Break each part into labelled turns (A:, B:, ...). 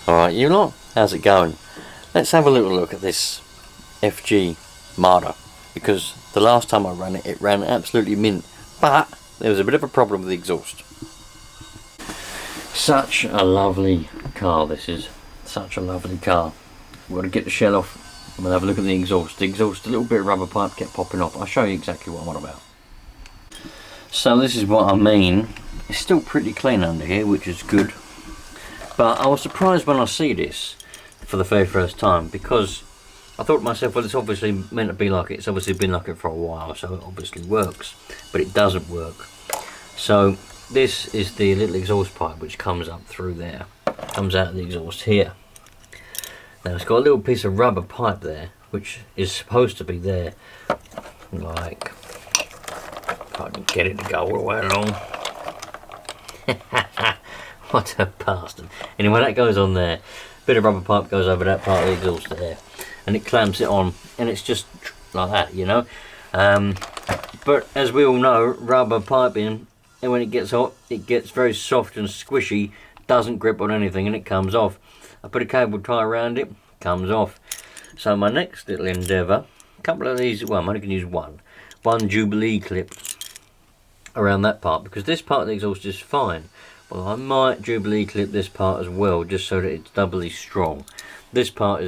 A: Alright, you lot, how's it going? Let's have a little look at this FG Marder, because the last time I ran it, it ran absolutely mint, but there was a bit of a problem with the exhaust. Such a lovely car this is, such a lovely car. We've got to get the shell off and we'll have a look at the exhaust. The exhaust, a little bit of rubber pipe kept popping off. I'll show you exactly what I'm on about. So this is what I mean. It's still pretty clean under here, which is good. But I was surprised when I see this for the very first time, because I thought to myself, well, it's obviously meant to be like it. It's obviously been like it for a while, so it obviously works. But it doesn't work. So this is the little exhaust pipe which comes up through there. Comes out of the exhaust here. Now it's got a little piece of rubber pipe there, which is supposed to be there, like, if I can get it to go all the way along. What a bastard. Anyway, that goes on there. Bit of rubber pipe goes over that part of the exhaust there, and it clamps it on, and it's just like that, you know. But as we all know, rubber piping, and when it gets hot, it gets very soft and squishy, doesn't grip on anything, and it comes off. I put a cable tie around it, comes off. So my next little endeavour, a couple of these, well, I'm only going to use one Jubalee clip around that part, because this part of the exhaust is fine. Well, I might Jubalee clip this part as well, just so that it's doubly strong. This part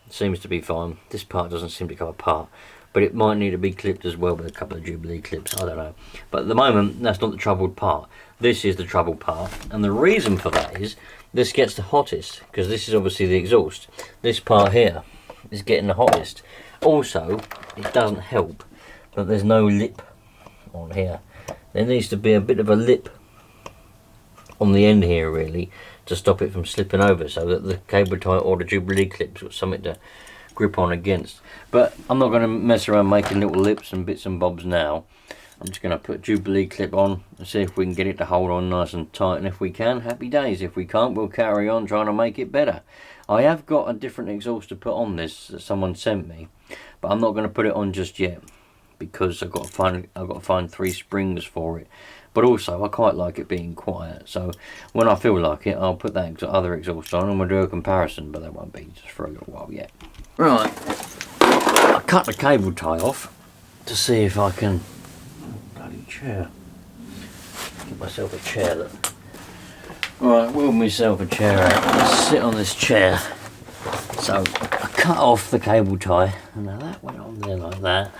A: seems to be fine. This part doesn't seem to come apart, but it might need to be clipped as well with a couple of Jubalee clips. I don't know. But at the moment, that's not the troubled part. This is the troubled part, and the reason for that is this gets the hottest, because this is obviously the exhaust. This part here is getting the hottest. Also, it doesn't help that there's no lip on here. There needs to be a bit of a lip on the end here, really, to stop it from slipping over, so that the cable tie or the Jubalee clips got something to grip on against. But I'm not going to mess around making little lips and bits and bobs now. I'm just going to put a Jubalee clip on and see if we can get it to hold on nice and tight, and if we can, happy days. If we can't, we'll carry on trying to make it better. I have got a different exhaust to put on this that someone sent me, but I'm not going to put it on just yet, because I've got to find 3 springs for it. But also, I quite like it being quiet, so when I feel like it, I'll put that other exhaust on and we'll do a comparison, but that won't be just for a little while yet. Right, I cut the cable tie off to see if I can... bloody chair. Get myself a chair, look. Right, wheel myself a chair out. Let's sit on this chair. So, I cut off the cable tie, and now that went on there like that.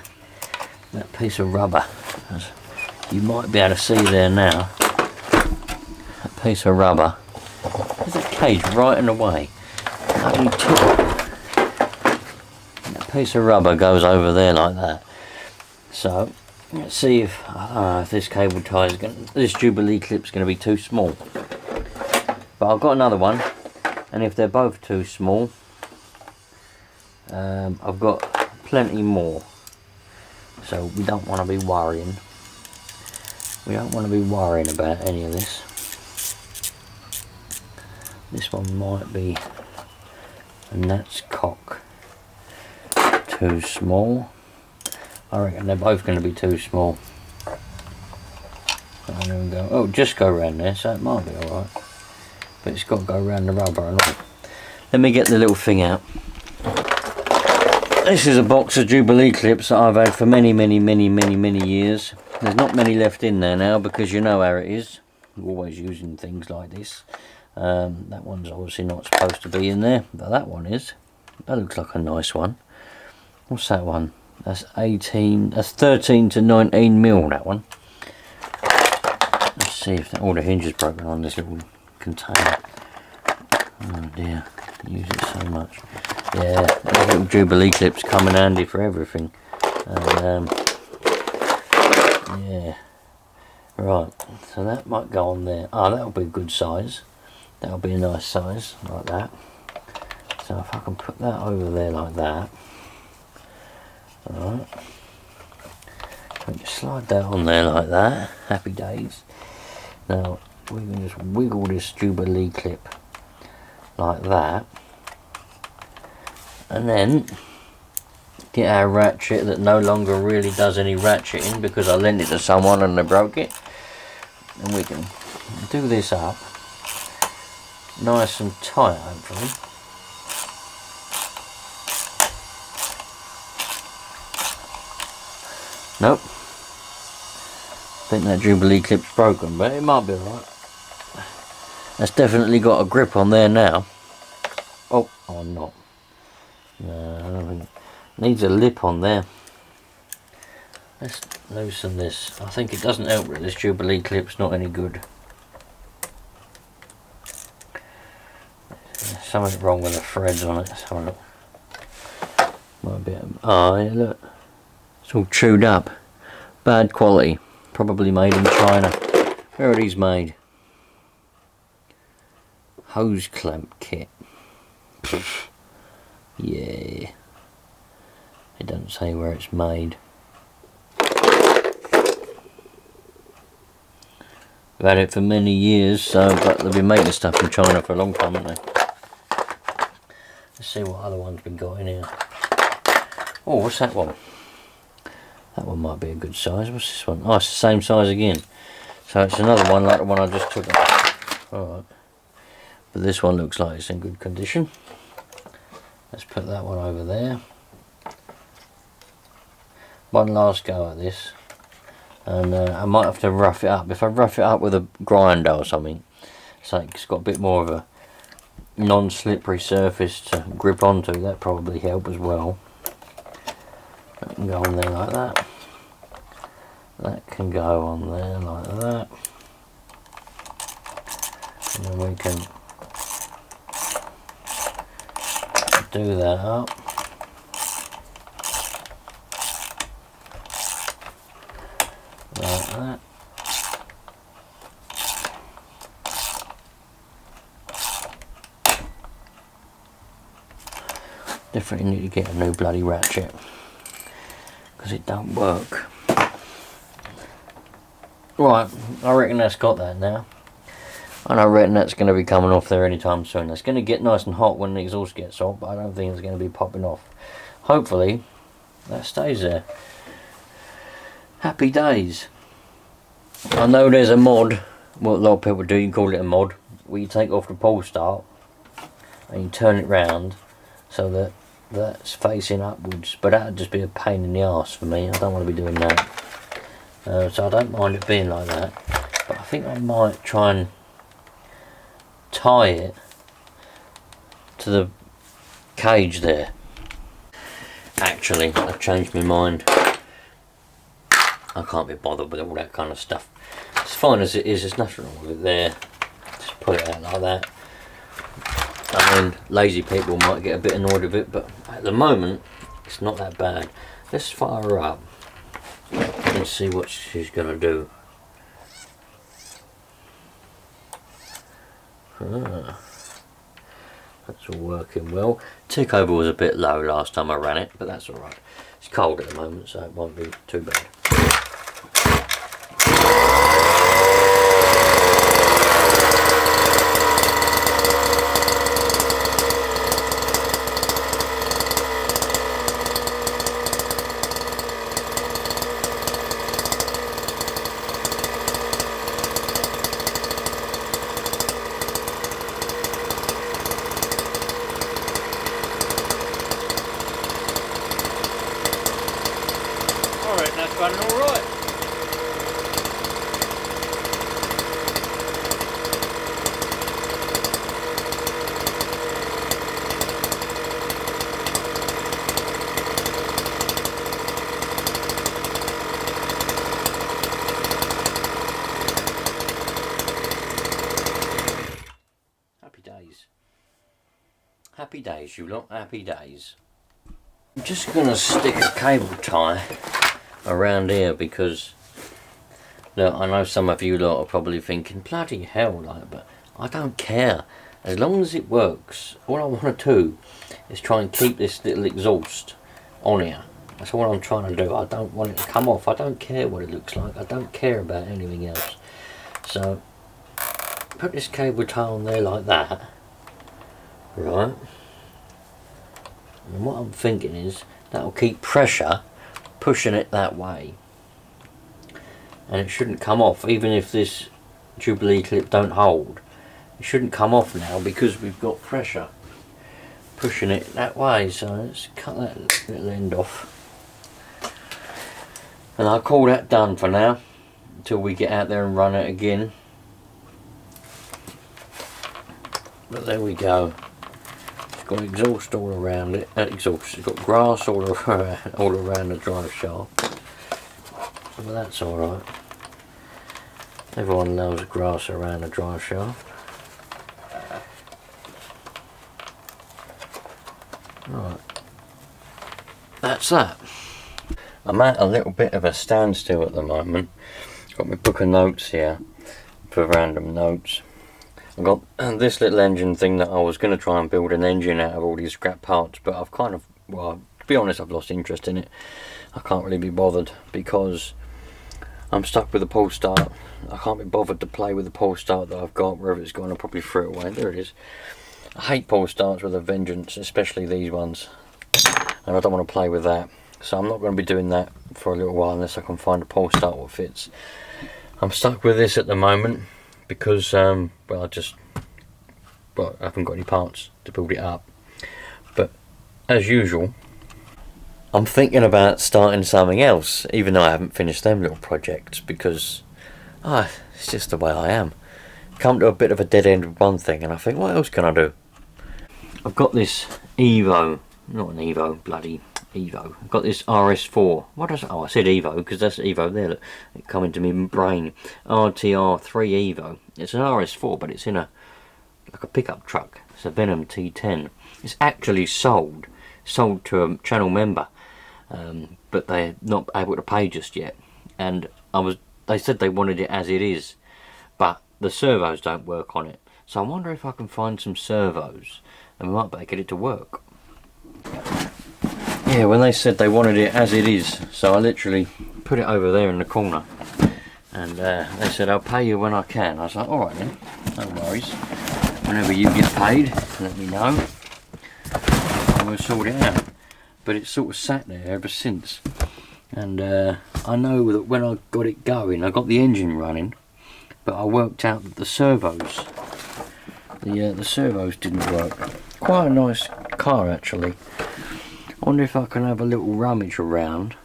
A: That piece of rubber, as you might be able to see there now, that piece of rubber, there's that cage right in the way. Ugly tip. That piece of rubber goes over there like that. So let's see if, I don't know if this cable tie is going, this Jubalee clip's going to be too small. But I've got another one, and if they're both too small, I've got plenty more. So we don't want to be worrying. We don't want to be worrying about any of this. This one might be a gnat's cock. Too small. I reckon they're both going to be too small. Oh, just go around there, so it might be alright. But it's got to go around the rubber and all. Let me get the little thing out. This is a box of Jubalee clips that I've had for many years. There's not many left in there now, because you know how it is. We're always using things like this. That one's obviously not supposed to be in there, but that one is. That looks like a nice one. What's that one? That's 18. That's 13 to 19 mil. That one. Let's see if all the hinges broken on this little container. Oh dear, I use it so much. Yeah, little Jubalee clips come in handy for everything. And, yeah, right, so that might go on there. Oh, that'll be a good size. That'll be a nice size, like that. So if I can put that over there like that. Alright. Just slide that on there like that. Happy days. Now, we can just wiggle this Jubalee clip like that. And then get our ratchet that no longer really does any ratcheting, because I lent it to someone and they broke it. And we can do this up nice and tight, hopefully. Nope. I think that Jubalee clip's broken, but it might be alright. That's definitely got a grip on there now. Oh, not. No, I don't think it needs a lip on there. Let's loosen this. I think it doesn't help that this Jubalee clip's not any good. There's something wrong with the threads on it. Let's have a look. Might be. Oh, yeah, look. It's all chewed up. Bad quality. Probably made in China. Where are these made? Hose clamp kit. Yeah. It doesn't say where it's made. We've had it for many years, so but they've been making stuff in China for a long time, haven't they? Let's see what other ones we got in here. Oh, what's that one? That one might be a good size. What's this one? Oh, it's the same size again. So it's another one like the one I just took off. Alright. But this one looks like it's in good condition. Let's put that one over there. One last go at this. And I might have to rough it up. If I rough it up with a grinder or something, so it's got a bit more of a non-slippery surface to grip onto, that probably help as well. That can go on there like that. That can go on there like that. And then we can do that up. Like that. Definitely need to get a new bloody ratchet, because it don't work. Right, I reckon that's got that now. And I reckon that's going to be coming off there anytime soon. It's going to get nice and hot when the exhaust gets hot, but I don't think it's going to be popping off. Hopefully that stays there. Happy days. I know there's a mod, what a lot of people do, you can call it a mod, where you take off the pull start and you turn it round so that that's facing upwards, but that would just be a pain in the arse for me. I don't want to be doing that. So I don't mind it being like that, but I think I might try and tie it to the cage there. Actually, I've changed my mind. I can't be bothered with all that kind of stuff. It's fine as it is, there's nothing wrong with it there. Just put it out like that. I mean, lazy people might get a bit annoyed with it, but at the moment, it's not that bad. Let's fire her up and see what she's going to do. That's all working well. Tick over was a bit low last time I ran it, but that's alright. It's cold at the moment, so it won't be too bad. That's running all right. Happy days. Happy days, you lot. Happy days. I'm just going to stick a cable tie around here because, look, I know some of you lot are probably thinking, bloody hell, like, but I don't care. As long as it works, all I want to do is try and keep this little exhaust on here. That's all I'm trying to do. I don't want it to come off. I don't care what it looks like. I don't care about anything else. So, put this cable tie on there like that. Right. And what I'm thinking is, that'll keep pressure pushing it that way, and it shouldn't come off even if this Jubalee clip don't hold. It shouldn't come off now because we've got pressure pushing it that way, so let's cut that little end off. And I'll call that done for now until we get out there and run it again. But there we go. It's got exhaust all around it. Exhaust. It's got grass all around the drive shaft. Well, that's alright. Everyone loves grass around the drive shaft. Right. That's that. I'm at a little bit of a standstill at the moment. Got my book of notes here for random notes. I've got this little engine thing that I was going to try and build an engine out of all these scrap parts, but I've kind of, well, to be honest, I've lost interest in it. I can't really be bothered because I'm stuck with the pull start. I can't be bothered to play with the pull start that I've got. Wherever it's gone, I'll probably throw it away. There it is. I hate pull starts with a vengeance, especially these ones, and I don't want to play with that. So I'm not going to be doing that for a little while unless I can find a pull start that fits. I'm stuck with this at the moment because well, I haven't got any parts to build it up. But as usual, I'm thinking about starting something else, even though I haven't finished them little projects, because it's just the way I am. Come to a bit of a dead end with one thing and I think, what else can I do? I've got this Evo, not an Evo, bloody Evo. I've got this RS4. What is it? Oh, I said Evo because that's Evo there. Look, it come into my brain. RTR3 Evo. It's an RS4, but it's in like a pickup truck. It's a Venom T10. It's actually sold to a channel member, but they're not able to pay just yet. And they said they wanted it as it is, but the servos don't work on it. So I wonder if I can find some servos and we might be able to get it to work. Yeah, when they said they wanted it as it is, so I literally put it over there in the corner, and they said I'll pay you when I can. I was like, alright then, no worries. Whenever you get paid, let me know and we'll sort it out. But it's sort of sat there ever since, and I know that when I got it going, I got the engine running, but I worked out that the servos didn't work. Quite a nice car actually. I wonder if I can have a little rummage around.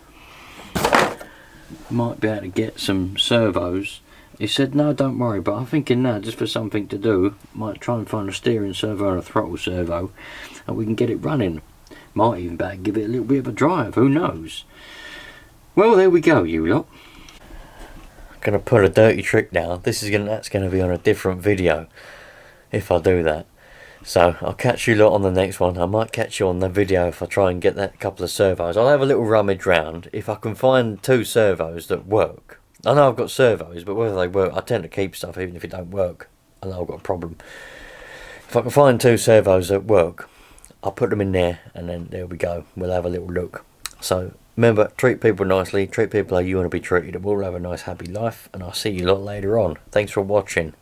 A: Might be able to get some servos. He said no, don't worry, but I'm thinking now, just for something to do, might try and find a steering servo and a throttle servo and we can get it running. Might even be able to give it a little bit of a drive, who knows. Well, there we go, you lot. I'm gonna put a dirty trick now. That's gonna be on a different video if I do that. So I'll catch you lot on the next one. I might catch you on the video if I try and get that couple of servos. I'll have a little rummage round. If I can find 2 servos that work. I know I've got servos, but whether they work, I tend to keep stuff even if it don't work. I know I've got a problem. If I can find 2 servos that work, I'll put them in there and then there we go. We'll have a little look. So remember, treat people nicely. Treat people how you want to be treated. We'll have a nice happy life and I'll see you lot later on. Thanks for watching.